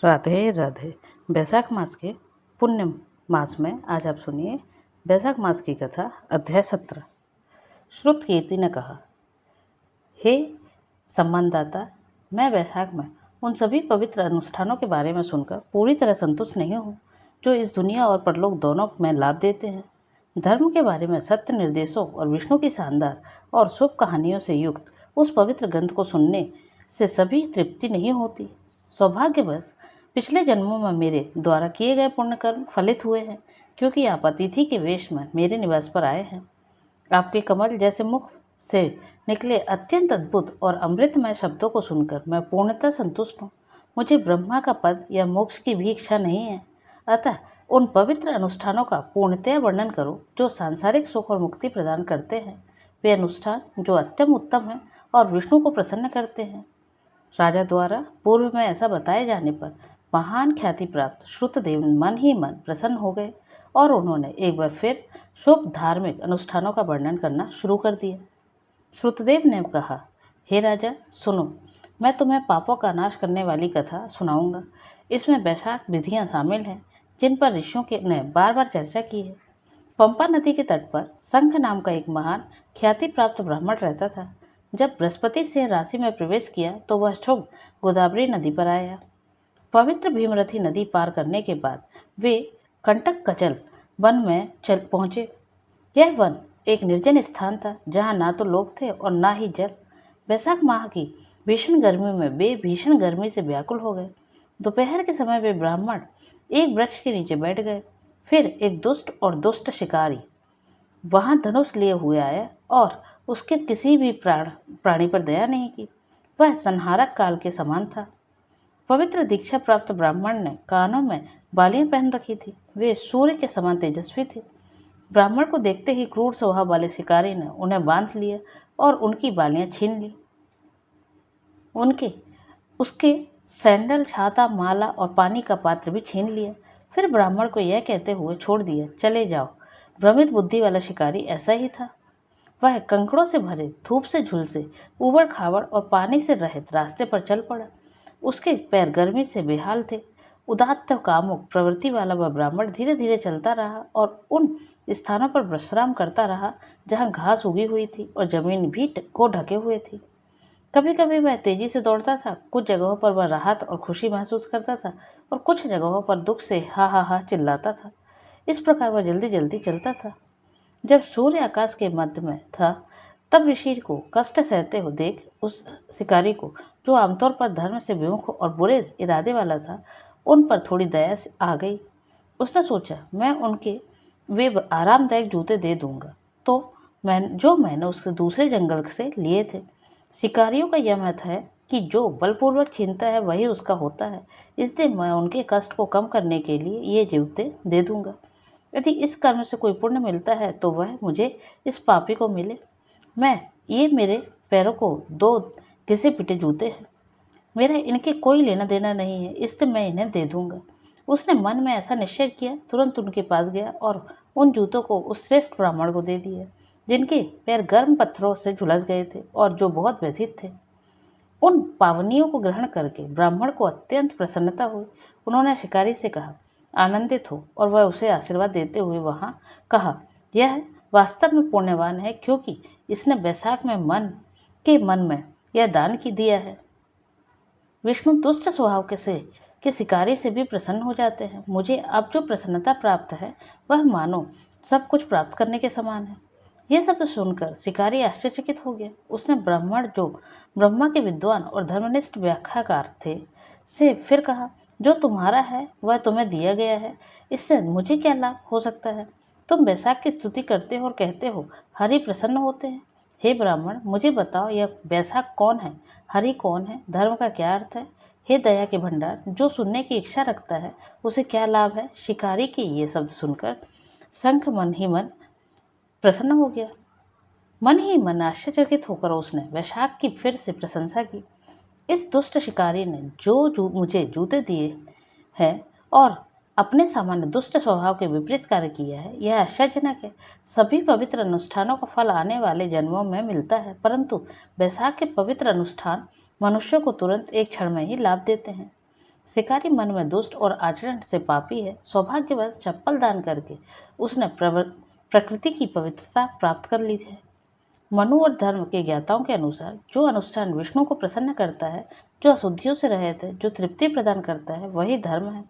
राधे राधे। बैसाख मास के पुण्य मास में आज आप सुनिए बैसाख मास की कथा अध्याय 17। श्रुत कीर्ति ने कहा, हे सम्मानदाता, मैं बैसाख में उन सभी पवित्र अनुष्ठानों के बारे में सुनकर पूरी तरह संतुष्ट नहीं हूँ जो इस दुनिया और परलोक दोनों में लाभ देते हैं। धर्म के बारे में सत्य निर्देशों और विष्णु की शानदार और शुभ कहानियों से युक्त उस पवित्र ग्रंथ को सुनने से सभी तृप्ति नहीं होती। सौभाग्यवश पिछले जन्मों में मेरे द्वारा किए गए पुण्य कर्म फलित हुए हैं, क्योंकि आप अतिथि के वेश में मेरे निवास पर आए हैं। आपके कमल जैसे मुख से निकले अत्यंत अद्भुत और अमृतमय शब्दों को सुनकर मैं पूर्णतः संतुष्ट हूँ। मुझे ब्रह्मा का पद या मोक्ष की भी इच्छा नहीं है। अतः उन पवित्र अनुष्ठानों का पूर्णतया वर्णन करो जो सांसारिक सुख और मुक्ति प्रदान करते हैं। वे अनुष्ठान जो अत्यंत उत्तम हैं और विष्णु को प्रसन्न करते हैं। राजा द्वारा पूर्व में ऐसा बताए जाने पर महान ख्याति प्राप्त श्रुतदेव मन ही मन प्रसन्न हो गए और उन्होंने एक बार फिर शुभ धार्मिक अनुष्ठानों का वर्णन करना शुरू कर दिया। श्रुतदेव ने कहा, हे राजा सुनो, मैं तुम्हें पापों का नाश करने वाली कथा सुनाऊंगा। इसमें बैसाख विधियां शामिल हैं जिन पर ऋषियों ने बार बार चर्चा की है। पंपा नदी के तट पर शंख नाम का एक महान ख्याति प्राप्त ब्राह्मण रहता था। जब बृहस्पति सिंह राशि में प्रवेश किया तो वह शुभ गोदावरी नदी पर आया। पवित्र भीमरथी नदी पार करने के बाद वे कंटक कचल वन में चल पहुँचे। यह वन एक निर्जन स्थान था जहाँ ना तो लोग थे और ना ही जल। बैसाख माह की भीषण गर्मी में वे भीषण गर्मी से व्याकुल हो गए। दोपहर के समय वे ब्राह्मण एक वृक्ष के नीचे बैठ गए। फिर एक दुष्ट और दुष्ट शिकारी वहाँ धनुष लिए हुए आया और उसके किसी भी प्राणी पर दया नहीं की। वह संहारक काल के समान था। पवित्र दीक्षा प्राप्त ब्राह्मण ने कानों में बालियां पहन रखी थी। वे सूर्य के समान तेजस्वी थे। ब्राह्मण को देखते ही क्रूर स्वभाव वाले शिकारी ने उन्हें बांध लिया और उनकी बालियां छीन ली। उसके सैंडल, छाता, माला और पानी का पात्र भी छीन लिया। फिर ब्राह्मण को यह कहते हुए छोड़ दिया, चले जाओ। भ्रमित बुद्धि वाला शिकारी ऐसा ही था। वह कंकड़ों से भरे, धूप से झुलसे, ऊबड़ खाबड़ और पानी से रहित रास्ते पर चल पड़ा। उसके पैर गर्मी से बेहाल थे। उदात्त कामुक प्रवृत्ति वाला वह ब्राह्मण धीरे धीरे चलता रहा और उन स्थानों पर विश्राम करता रहा जहाँ घास उगी हुई थी और जमीन भी को ढके हुए थी। कभी कभी वह तेजी से दौड़ता था। कुछ जगहों पर वह राहत और खुशी महसूस करता था और कुछ जगहों पर दुख से हा हा हा चिल्लाता था। इस प्रकार वह जल्दी जल्दी चलता था। जब सूर्य आकाश के मध्य में था तब ऋषि को कष्ट सहते हो देख उस शिकारी को, जो आमतौर पर धर्म से विमुख और बुरे इरादे वाला था, उन पर थोड़ी दया आ गई। उसने सोचा, मैं उनके वे आरामदायक जूते दे दूंगा जो मैंने उसके दूसरे जंगल से लिए थे। शिकारियों का यह मत है कि जो बलपूर्वक छीनता है वही उसका होता है, इसलिए मैं उनके कष्ट को कम करने के लिए ये जूते दे दूंगा। यदि इस कर्म से कोई पुण्य मिलता है तो वह मुझे इस पापी को मिले। ये मेरे पैरों को 2 घिसे पिटे जूते हैं। मेरा इनके कोई लेना देना नहीं है, इसलिए मैं इन्हें दे दूंगा। उसने मन में ऐसा निश्चय किया। तुरंत उनके पास गया और उन जूतों को उस श्रेष्ठ ब्राह्मण को दे दिया जिनके पैर गर्म पत्थरों से झुलस गए थे और जो बहुत व्यथित थे। उन पावनियों को ग्रहण करके ब्राह्मण को अत्यंत प्रसन्नता हुई। उन्होंने शिकारी से कहा, आनंदित हो, और वह उसे आशीर्वाद देते हुए वहाँ कहा, यह वास्तव में पुण्यवान है क्योंकि इसने बैसाख में मन में यह दान की दिया है। विष्णु दुष्ट स्वभाव के शिकारी से भी प्रसन्न हो जाते हैं। मुझे अब जो प्रसन्नता प्राप्त है वह मानो सब कुछ प्राप्त करने के समान है। यह शब्द सुनकर शिकारी आश्चर्यचकित हो गया। उसने ब्राह्मण, जो ब्रह्मा के विद्वान और धर्मनिष्ठ व्याख्याकार थे, से फिर कहा, जो तुम्हारा है वह तुम्हें दिया गया है, इससे मुझे क्या लाभ हो सकता है? तुम बैसाख की स्तुति करते हो और कहते हो हरि प्रसन्न होते हैं। हे ब्राह्मण, मुझे बताओ, यह बैसाख कौन है? हरि कौन है? धर्म का क्या अर्थ है? हे दया के भंडार, जो सुनने की इच्छा रखता है उसे क्या लाभ है? शिकारी के ये शब्द सुनकर शंख मन ही मन प्रसन्न हो गया। मन ही मन आश्चर्यचकित होकर उसने बैसाख की फिर से प्रशंसा की। इस दुष्ट शिकारी ने मुझे जूते दिए हैं और अपने सामान्य दुष्ट स्वभाव के विपरीत कार्य किया है, यह आश्चर्यजनक है। सभी पवित्र अनुष्ठानों का फल आने वाले जन्मों में मिलता है, परंतु बैसाख के पवित्र अनुष्ठान मनुष्यों को तुरंत एक क्षण में ही लाभ देते हैं। शिकारी मन में दुष्ट और आचरण से पापी है। सौभाग्यवश चप्पल दान करके उसने प्रकृति की पवित्रता प्राप्त कर ली है। मनु और धर्म के ज्ञाताओं के अनुसार जो अनुष्ठान विष्णु को प्रसन्न करता है, जो अशुद्धियों से रहित है, जो तृप्ति प्रदान करता है, वही धर्म है।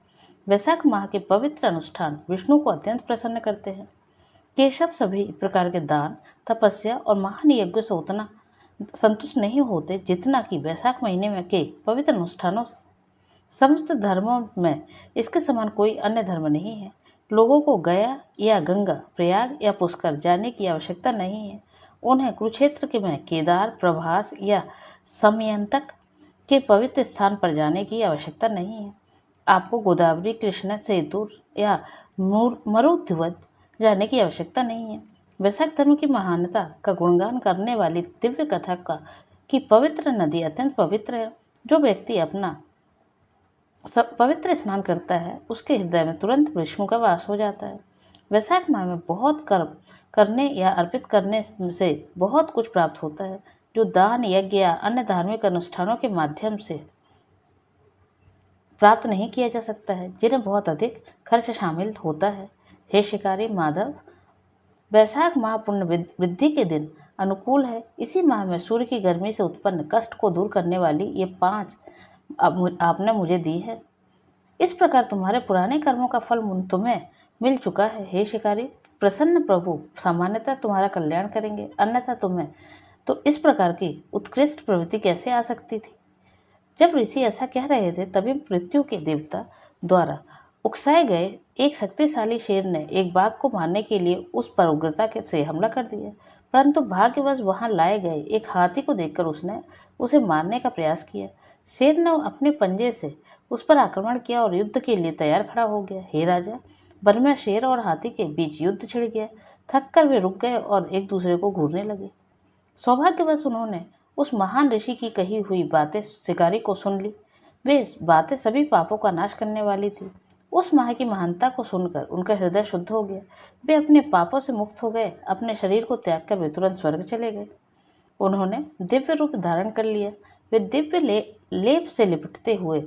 वैशाख माह के पवित्र अनुष्ठान विष्णु को अत्यंत प्रसन्न करते हैं। केशव सभी प्रकार के दान, तपस्या और महान यज्ञों से उतना संतुष्ट नहीं होते जितना कि वैशाख महीने में के पवित्र अनुष्ठानों से। समस्त धर्मों में इसके समान कोई अन्य धर्म नहीं है। लोगों को गया या गंगा, प्रयाग या पुष्कर जाने की आवश्यकता नहीं है। उन्हें कुरुक्षेत्र के में केदार, प्रभास या समयंतक के पवित्र स्थान पर जाने की आवश्यकता नहीं है। आपको गोदावरी, कृष्णा सेतु या मरुध्वज जाने की आवश्यकता नहीं है। वैशाख धर्म की महानता का गुणगान करने वाली दिव्य कथा का कि पवित्र नदी अत्यंत पवित्र है। जो व्यक्ति अपना पवित्र स्नान करता है उसके हृदय में तुरंत विष्णु का वास हो जाता है। वैशाख माह में बहुत कर्म करने या अर्पित करने से बहुत कुछ प्राप्त होता है, जो दान, यज्ञ या अन्य धार्मिक अनुष्ठानों के माध्यम से प्राप्त नहीं किया जा सकता है, जिन्हें बहुत अधिक खर्च शामिल होता है। हे शिकारी माधव, वैशाख माह पुण्य वृद्धि के दिन अनुकूल है। इसी माह में सूर्य की गर्मी से उत्पन्न कष्ट को दूर करने वाली ये 5 आपने मुझे दी है। इस प्रकार तुम्हारे पुराने कर्मों का फल तुम्हें मिल चुका है। हे शिकारी, प्रसन्न प्रभु सामान्यतः तुम्हारा कल्याण करेंगे, अन्यथा तुम्हें तो इस प्रकार की उत्कृष्ट प्रवृत्ति कैसे आ सकती थी। जब ऋषि ऐसा कह रहे थे तभी मृत्यु के देवता द्वारा उकसाए गए एक शक्तिशाली शेर ने एक बाघ को मारने के लिए उस पर उग्रता से हमला कर दिया, परंतु भाग्यवश वहां लाए गए एक हाथी को देखकर उसने उसे मारने का प्रयास किया। शेर ने अपने पंजे से उस पर आक्रमण किया और युद्ध के लिए तैयार खड़ा हो गया। हे राजा, वन में शेर और हाथी के बीच युद्ध छिड़ गया। थक कर वे रुक गए और एक दूसरे को घूरने लगे। सौभाग्यवश उन्होंने उस महान ऋषि की कही हुई बातें शिकारी को सुन ली। वे बातें सभी पापों का नाश करने वाली थी। उस माह की महानता को सुनकर उनका हृदय शुद्ध हो गया। वे अपने पापों से मुक्त हो गए। अपने शरीर को त्याग कर वे तुरंत स्वर्ग चले गए। उन्होंने दिव्य रूप धारण कर लिया। वे दिव्य लेप से लिपटे हुए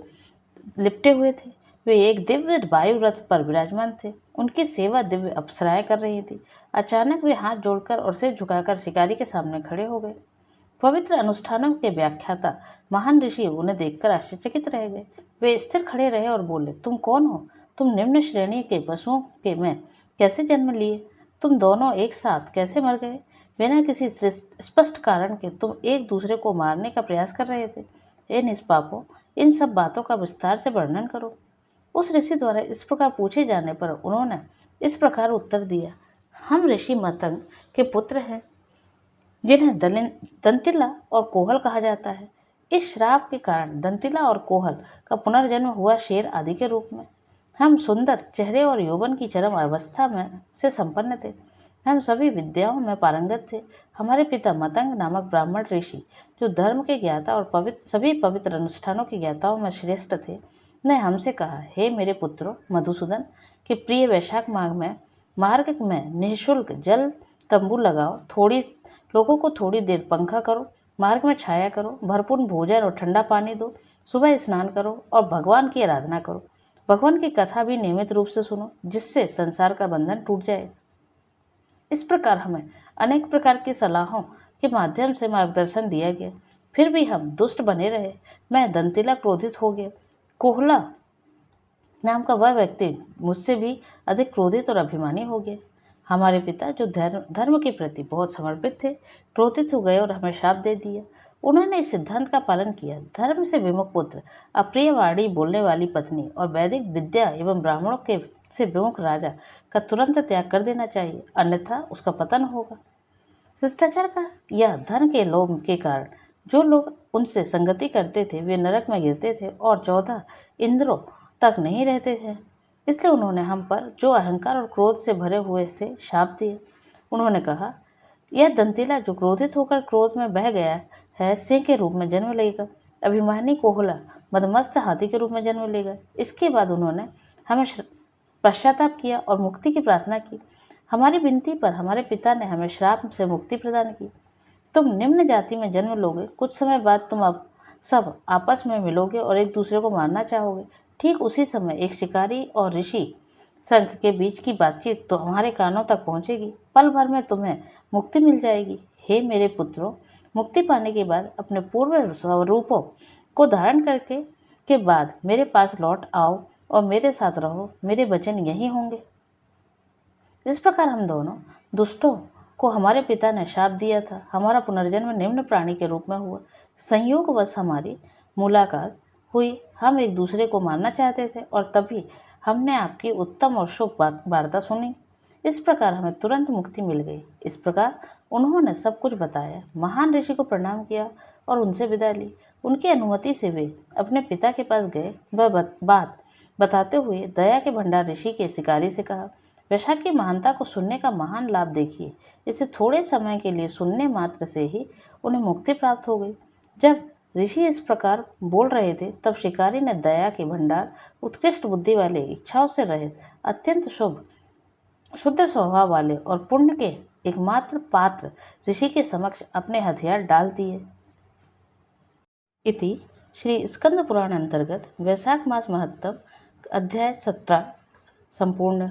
थे। वे एक दिव्य वायु रथ पर विराजमान थे। उनकी सेवा दिव्य अप्सराएं कर रही थी। अचानक वे हाथ जोड़कर और सिर झुकाकर शिकारी के सामने खड़े हो गए। पवित्र अनुष्ठानों के व्याख्याता महान ऋषि उन्हें देखकर आश्चर्यचकित रह गए। वे स्थिर खड़े रहे और बोले, तुम कौन हो? तुम निम्न श्रेणी के पशुओं के में कैसे जन्म लिए? तुम दोनों एक साथ कैसे मर गए? बिना किसी स्पष्ट कारण के तुम एक दूसरे को मारने का प्रयास कर रहे थे। हे निष्पापों, इन सब बातों का विस्तार से वर्णन करो। उस ऋषि द्वारा इस प्रकार पूछे जाने पर उन्होंने इस प्रकार उत्तर दिया, हम ऋषि मतंग के पुत्र हैं, जिन्हें दंतिला और कोहल कहा जाता है। इस श्राप के कारण दंतिला और कोहल का पुनर्जन्म हुआ शेर आदि के रूप में। हम सुंदर चेहरे और यौवन की चरम अवस्था में से संपन्न थे। हम सभी विद्याओं में पारंगत थे। हमारे पिता मतंग नामक ब्राह्मण ऋषि, जो धर्म के ज्ञाता और सभी पवित्र अनुष्ठानों के ज्ञाताओं में श्रेष्ठ थे, ने हमसे कहा, हे मेरे पुत्रों मधुसूदन के प्रिय, वैशाख माह में मार्ग में निःशुल्क जल तंबू लगाओ, लोगों को थोड़ी देर पंखा करो, मार्ग में छाया करो, भरपूर भोजन और ठंडा पानी दो, सुबह स्नान करो और भगवान की आराधना करो। भगवान की कथा भी नियमित रूप से सुनो, जिससे संसार का बंधन टूट जाए। इस प्रकार हमें अनेक प्रकार की सलाहों के माध्यम से मार्गदर्शन दिया गया, फिर भी हम दुष्ट बने रहे। मैं दंतिला क्रोधित हो गया। कोहला नाम का वह व्यक्ति मुझसे भी अधिक क्रोधित और अभिमानी हो गया। हमारे पिता, जो धर्म के प्रति बहुत समर्पित थे, क्रोधित हो गए और हमें श्राप दे दिया। उन्होंने इस सिद्धांत का पालन किया, धर्म से विमुख पुत्र, अप्रिय वाणी बोलने वाली पत्नी और वैदिक विद्या एवं ब्राह्मणों के से विमुख राजा का तुरंत त्याग कर देना चाहिए, अन्यथा उसका पतन होगा। शिष्टाचार का यह धन के लोभ के कारण जो लोग उनसे संगति करते थे वे नरक में गिरते थे और 14 इंद्रों तक नहीं रहते थे। इसलिए उन्होंने हम पर, जो अहंकार और क्रोध से भरे हुए थे, शाप दिए। उन्होंने कहा, यह दंतिला जो क्रोधित होकर क्रोध में बह गया है, सिंह के रूप में जन्म लेगा। अभिमानी कोहला मदमस्त हाथी के रूप में जन्म लेगा। इसके बाद उन्होंने हमें पश्चाताप किया और मुक्ति की प्रार्थना की। हमारी विनती पर हमारे पिता ने हमें श्राप से मुक्ति प्रदान की। तुम निम्न जाति में जन्म लोगे। कुछ समय बाद तुम सब आपस में मिलोगे और एक दूसरे को मारना चाहोगे। ठीक उसी समय एक शिकारी और ऋषि संघ के बीच की बातचीत तो हमारे कानों तक पहुंचेगी। पल भर में तुम्हें मुक्ति मिल जाएगी। हे मेरे पुत्रों, मुक्ति पाने के बाद अपने पूर्व स्वरूपों को धारण करके के बाद मेरे पास लौट आओ और मेरे साथ रहो। मेरे वचन यही होंगे। इस प्रकार हम दोनों दुष्टों को हमारे पिता ने शाप दिया था। हमारा पुनर्जन्म निम्न प्राणी के रूप में हुआ। संयोगवश हमारी मुलाकात हुई। हम एक दूसरे को मारना चाहते थे और तभी हमने आपकी उत्तम और शुभ वार्ता सुनी। इस प्रकार हमें तुरंत मुक्ति मिल गई। इस प्रकार उन्होंने सब कुछ बताया। महान ऋषि को प्रणाम किया और उनसे विदा ली। उनकी अनुमति से वे अपने पिता के पास गए। वह बात बताते हुए दया के भंडार ऋषि के शिकारी से कहा, वैशाख की महानता को सुनने का महान लाभ देखिए। इसे थोड़े समय के लिए सुनने मात्र से ही उन्हें मुक्ति प्राप्त हो गई। जब ऋषि इस प्रकार बोल रहे थे तब शिकारी ने दया के भंडार, उत्कृष्ट बुद्धि वाले, इच्छाओं से रहित, अत्यंत शुद्ध स्वभाव वाले और पुण्य के एकमात्र पात्र ऋषि के समक्ष अपने हथियार डाल दिए। इति श्री स्कंद पुराण अंतर्गत वैशाख मास महत्तम अध्याय 17 संपूर्ण।